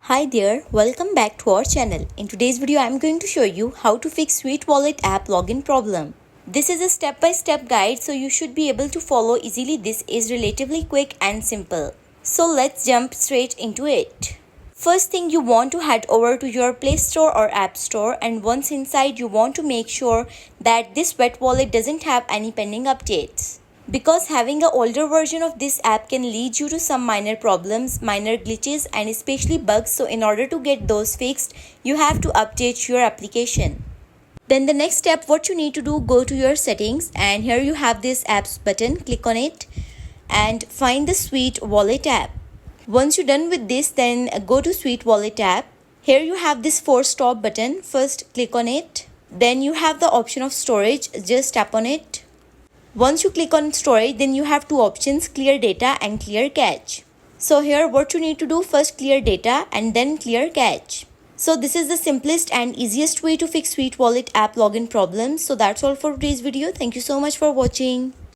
Hi there, welcome back to our channel. In today's video, I'm going to show you how to fix Sweet Wallet app login problem. This is a step-by-step guide, so you should be able to follow easily. This is relatively quick and simple. So let's jump straight into it. First thing, you want to head over to your Play Store or App Store, and once inside, you want to make sure that this wet wallet doesn't have any pending updates. Because having an older version of this app can lead you to some minor problems, minor glitches, and especially bugs. So in order to get those fixed, you have to update your application. Then the next step, what you need to do, go to your settings, and here you have this apps button. Click on it and find the Sweet Wallet app. Once you're done with this, then go to Sweet Wallet app. Here you have this force stop button. First click on it. Then you have the option of storage. Just tap on it. Once you click on storage, then you have two options, clear data and clear cache. So here what you need to do, first clear data and then clear cache. So this is the simplest and easiest way to fix Sweet Wallet app login problems. So that's all for today's video. Thank you so much for watching.